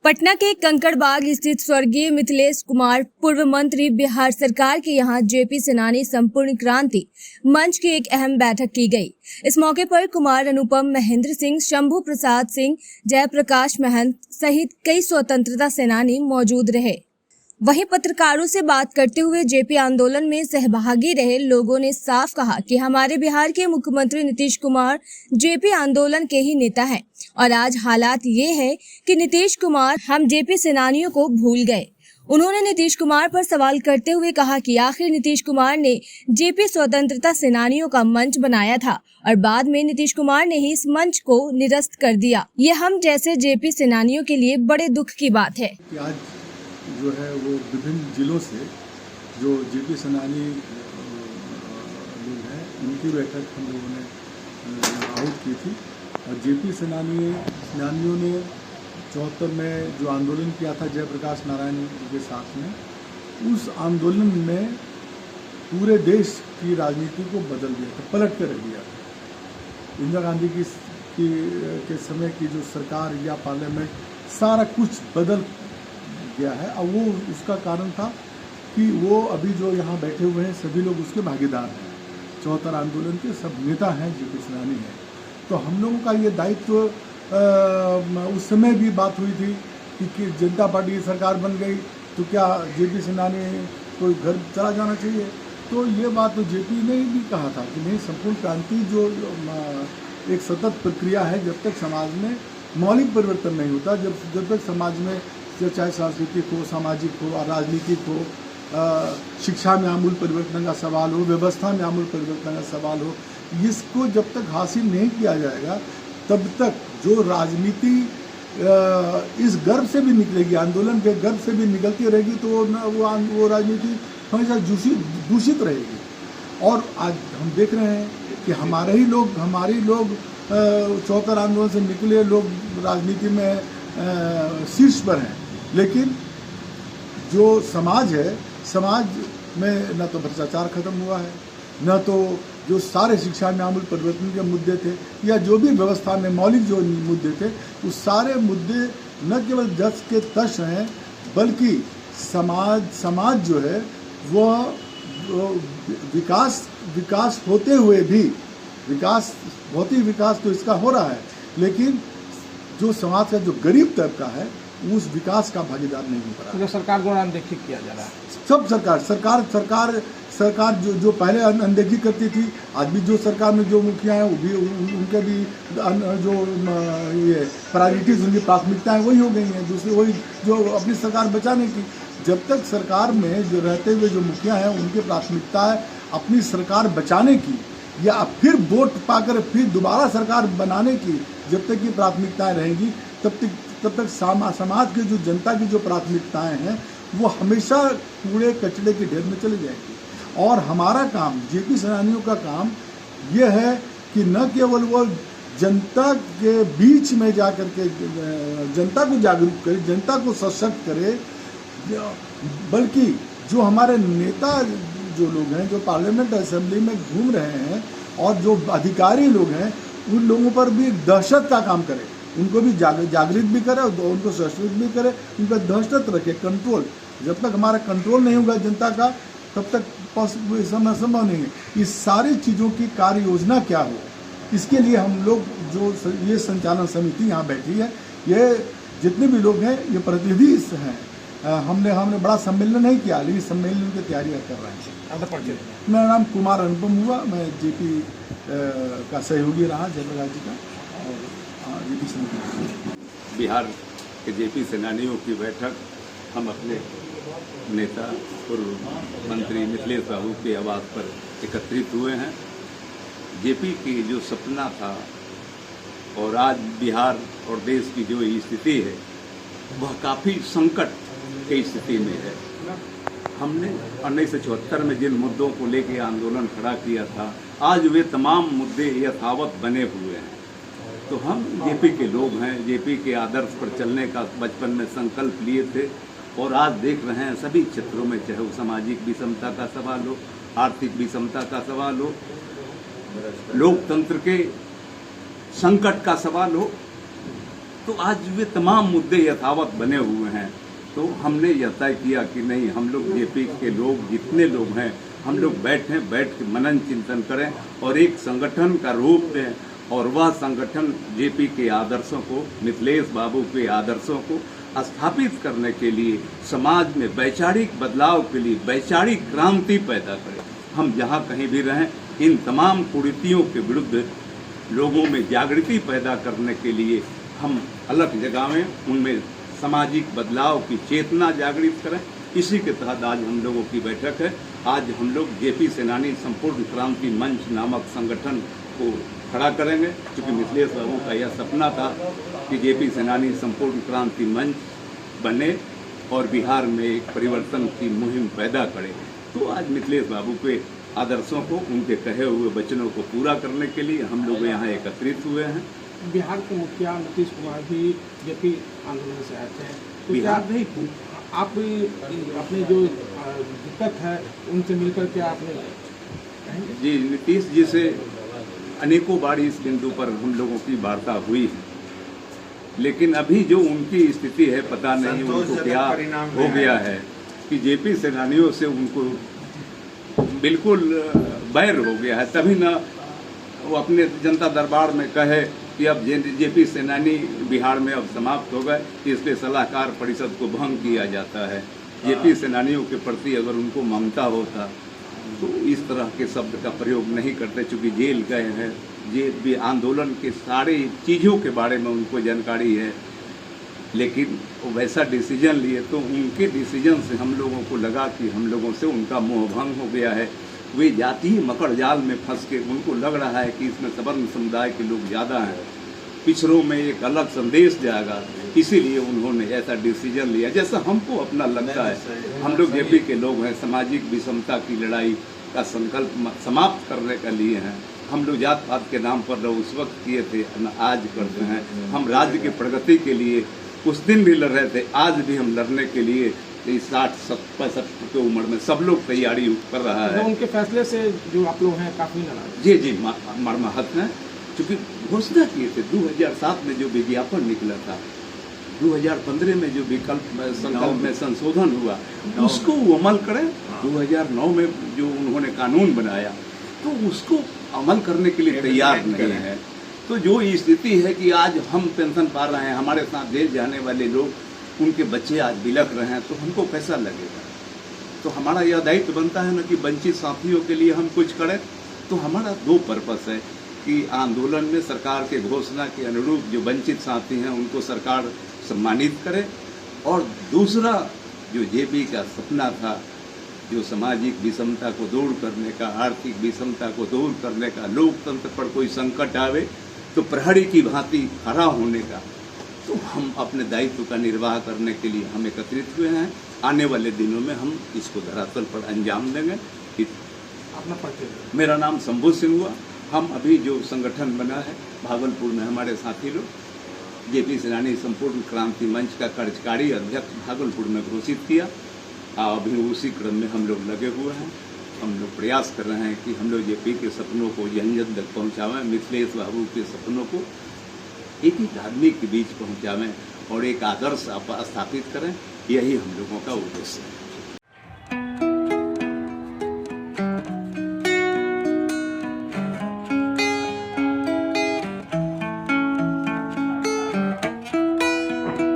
पटना के कंकड़बाग स्थित स्वर्गीय मिथिलेश कुमार पूर्व मंत्री बिहार सरकार के यहाँ जेपी सेनानी संपूर्ण क्रांति मंच की एक अहम बैठक की गई। इस मौके पर कुमार अनुपम, महेंद्र सिंह, शंभू प्रसाद सिंह, जयप्रकाश महंत सहित कई स्वतंत्रता सेनानी मौजूद रहे। वहीं पत्रकारों से बात करते हुए जेपी आंदोलन में सहभागी रहे लोगों ने साफ कहा कि हमारे बिहार के मुख्यमंत्री नीतीश कुमार जेपी आंदोलन के ही नेता हैं और आज हालात ये है कि नीतीश कुमार हम जेपी सेनानियों को भूल गए। उन्होंने नीतीश कुमार पर सवाल करते हुए कहा कि आखिर नीतीश कुमार ने जेपी स्वतंत्रता सेनानियों का मंच बनाया था और बाद में नीतीश कुमार ने ही इस मंच को निरस्त कर दिया। ये हम जैसे जेपी सेनानियों के लिए बड़े दुख की बात है। जो है वो विभिन्न जिलों से जो जेपी सेनानी लोग हैं उनकी बैठक हम लोगों ने आउट की थी और जेपी सेनानियों ने 74 में जो आंदोलन किया था जयप्रकाश नारायण जी के साथ में, उस आंदोलन में पूरे देश की राजनीति को बदल दिया था, पलट कर रख दिया था। इंदिरा गांधी के समय की जो सरकार या पार्लियामेंट सारा कुछ बदल गया है। अब वो उसका कारण था कि वो अभी जो यहाँ बैठे हुए हैं सभी लोग उसके भागीदार हैं। 74 आंदोलन के सब नेता हैं, जेपी सेनानी हैं। तो हम लोगों का ये दायित्व उस समय भी बात हुई थी कि जनता पार्टी की सरकार बन गई तो क्या जेपी सेनानी को घर चला जाना चाहिए। तो ये बात तो जेपी ने भी कहा था कि नहीं, संपूर्ण क्रांति जो एक सतत प्रक्रिया है, जब तक समाज में मौलिक परिवर्तन नहीं होता, जब तक समाज में चाहे सांस्कृतिक हो, सामाजिक हो, राजनीतिक हो, शिक्षा में आमूल परिवर्तन का सवाल हो, व्यवस्था में आमूल परिवर्तन का सवाल हो, इसको जब तक हासिल नहीं किया जाएगा तब तक जो राजनीति इस गर्व से भी निकलेगी, आंदोलन के गर्व से भी निकलती रहेगी, तो वो राजनीति हमेशा दूषित रहेगी। और आज हम देख रहे हैं कि हमारे ही लोग 74 आंदोलन से निकले लोग राजनीति में शीर्ष पर हैं, लेकिन जो समाज है, समाज में न तो भ्रष्टाचार खत्म हुआ है, न तो जो सारे शिक्षा में आमूल परिवर्तन के मुद्दे थे या जो भी व्यवस्था में मौलिक जो मुद्दे थे, उस सारे मुद्दे न केवल जस के तश हैं, बल्कि समाज जो है वह विकास होते हुए भी भौतिक विकास तो इसका हो रहा है, लेकिन जो समाज का जो गरीब तबका है उस विकास का भागीदार नहीं हो पा रहा। जो सरकार द्वारा अनदेखी किया जा रहा है, सब सरकार जो पहले अनदेखी करती थी, आज भी जो सरकार में जो मुखिया हैं वो भी उनके भी जो ये प्रायोरिटीज, उनकी प्राथमिकताएं वही हो गई हैं, दूसरी वही जो अपनी सरकार बचाने की। जब तक सरकार में जो रहते हुए जो मुखिया हैं उनकी प्राथमिकता है अपनी सरकार बचाने की या फिर वोट पाकर फिर दोबारा सरकार बनाने की, जब तक ये प्राथमिकताएं रहेंगी तब तक समाज की जो जनता की जो प्राथमिकताएं हैं वो हमेशा कूड़े कचड़े के ढेर में चली जाएगी। और हमारा काम, जेपी सेनानियों का काम ये है कि न केवल वो जनता के बीच में जा कर के जनता को जागरूक करे, जनता को सशक्त करे, बल्कि जो हमारे नेता जो लोग हैं, जो पार्लियामेंट असेंबली में घूम रहे हैं और जो अधिकारी लोग हैं, उन लोगों पर भी दहशत का काम करे, उनको भी जागृत भी करे और उनको सशक्त भी करे, उनका दहशत रखे, कंट्रोल। जब तक हमारा कंट्रोल नहीं होगा जनता का, तब तक संभव नहीं है। इस सारी चीज़ों की कार्य योजना क्या हो, इसके लिए हम लोग जो ये संचालन समिति यहाँ बैठी है, ये जितने भी लोग हैं ये प्रतिनिधि हैं। हमने बड़ा सम्मेलन नहीं किया, लेकिन सम्मेलन की तैयारियाँ कर रहे हैं। मेरा नाम कुमार अनुपम हुआ, मैं जेपी का सहयोगी रहा, जयप्रकाश जी का, और जेपी सेनानी। बिहार के जेपी सेनानियों की बैठक हम अपने नेता पूर्व मंत्री मिथिलेश बाबू के आवास पर एकत्रित हुए हैं। जेपी की जो सपना था और आज बिहार और देश की जो स्थिति है वह काफ़ी संकट की स्थिति में है। हमने 1974 में जिन मुद्दों को लेकर आंदोलन खड़ा किया था, आज वे तमाम मुद्दे यथावत बने हुए हैं। तो हम जेपी के लोग हैं, जेपी के आदर्श पर चलने का बचपन में संकल्प लिए थे और आज देख रहे हैं सभी क्षेत्रों में, चाहे वो सामाजिक विषमता का सवाल हो, आर्थिक विषमता का सवाल हो, लोकतंत्र के संकट का सवाल हो, तो आज वे तमाम मुद्दे यथावत बने हुए हैं। तो हमने यह तय किया कि नहीं, हम लोग जेपी के लोग जितने लोग हैं हम लोग बैठ के मनन चिंतन करें और एक संगठन का रूप दें, और वह संगठन जेपी के आदर्शों को, मिथिलेश बाबू के आदर्शों को स्थापित करने के लिए, समाज में वैचारिक बदलाव के लिए वैचारिक क्रांति पैदा करें। हम जहाँ कहीं भी रहें, इन तमाम कुरीतियों के विरुद्ध लोगों में जागृति पैदा करने के लिए हम अलग जगहें, उनमें सामाजिक बदलाव की चेतना जागृत करें। इसी के तहत आज हम लोगों की बैठक है। आज हम लोग जेपी सेनानी संपूर्ण क्रांति मंच नामक संगठन को खड़ा करेंगे, क्योंकि मिथिलेश बाबू का यह सपना था कि जेपी सेनानी संपूर्ण क्रांति मंच बने और बिहार में एक परिवर्तन की मुहिम पैदा करे। तो आज मिथिलेश बाबू के आदर्शों को, उनके कहे हुए वचनों को पूरा करने के लिए हम लोग यहाँ एकत्रित हुए हैं। बिहार के मुखिया नीतीश कुमार भी जेपी आंदोलन से आए थे, तो बिहार क्या नहीं, आप अपने जो दिक्कत है उनसे मिलकर के आपने जी नीतीश जी से अनेकों बार इस बिंदु पर हम लोगों की वार्ता हुई है, लेकिन अभी जो उनकी स्थिति है पता नहीं उनको क्या हो गया है कि जेपी सेनानियों से उनको बिल्कुल बैर हो गया है। तभी न वो अपने जनता दरबार में कहे कि अब जेपी सेनानी बिहार में अब समाप्त हो गए, इसलिए सलाहकार परिषद को भंग किया जाता है। जेपी सेनानियों के प्रति अगर उनको ममता होता तो इस तरह के शब्द का प्रयोग नहीं करते, चूँकि जेल गए हैं, जेल भी आंदोलन के सारे चीज़ों के बारे में उनको जानकारी है, लेकिन वो वैसा डिसीजन लिए तो उनके डिसीजन से हम लोगों को लगा कि हम लोगों से उनका मोह भंग हो गया है। वे जातीय मकड़ जाल में फंस के उनको लग रहा है कि इसमें सवर्ण समुदाय के लोग ज़्यादा हैं, पिछड़ों में एक अलग संदेश जाएगा, इसीलिए उन्होंने ऐसा डिसीजन लिया जैसा हमको अपना लगता है। हम लोग जेपी के लोग हैं, सामाजिक विषमता की लड़ाई का संकल्प समाप्त करने का लिए हैं। हम लोग जात पात के नाम पर उस वक्त किए थे, आज करते हैं। हम राज्य की प्रगति के लिए उस दिन भी लड़ रहे थे, आज भी हम लड़ने के लिए 60-65 की उम्र में सब लोग तैयारी कर रहा है। उनके फैसले से जो आप लोग हैं काफ़ी नाराज। जी मर्माहत हैं, क्योंकि घोषणा किए थे 2007 में जो विज्ञापन निकला था, 2015 में जो संकल्प में संशोधन हुआ उसको वो अमल करें। 2009 में जो उन्होंने कानून बनाया तो उसको अमल करने के लिए तैयार नहीं है। तो जो स्थिति है कि आज हम पेंशन पा रहे हैं, हमारे साथ जेल जाने वाले लोग, उनके बच्चे आज बिलख रहे हैं, तो हमको कैसा लगेगा? तो हमारा यह दायित्व बनता है ना कि वंचित साथियों के लिए हम कुछ करें। तो हमारा दो पर्पस है कि आंदोलन में सरकार के घोषणा के अनुरूप जो वंचित साथी हैं उनको सरकार सम्मानित करे, और दूसरा जो जेपी का सपना था, जो सामाजिक विषमता को दूर करने का, आर्थिक विषमता को दूर करने का, लोकतंत्र पर कोई संकट आवे तो प्रहरी की भांति खड़ा होने का, तो हम अपने दायित्व का निर्वाह करने के लिए हम एकत्रित हुए हैं। आने वाले दिनों में हम इसको धरातल पर अंजाम देंगे। अपना परिचय। मेरा नाम शंभू सिंह हुआ। हम अभी जो संगठन बना है भागलपुर में, हमारे साथी लोग जेपी सेनानी संपूर्ण क्रांति मंच का कार्यकारी अध्यक्ष भागलपुर में घोषित किया। अभी उसी क्रम में हम लोग लगे हुए हैं। हम लोग प्रयास कर रहे हैं कि हम लोग जेपी के सपनों को जन जन तक पहुँचावें, मिथिलेश बाबू के सपनों को एक ही आदमी के बीच पहुँचावें और एक आदर्श स्थापित करें। यही हम लोगों का उद्देश्य है।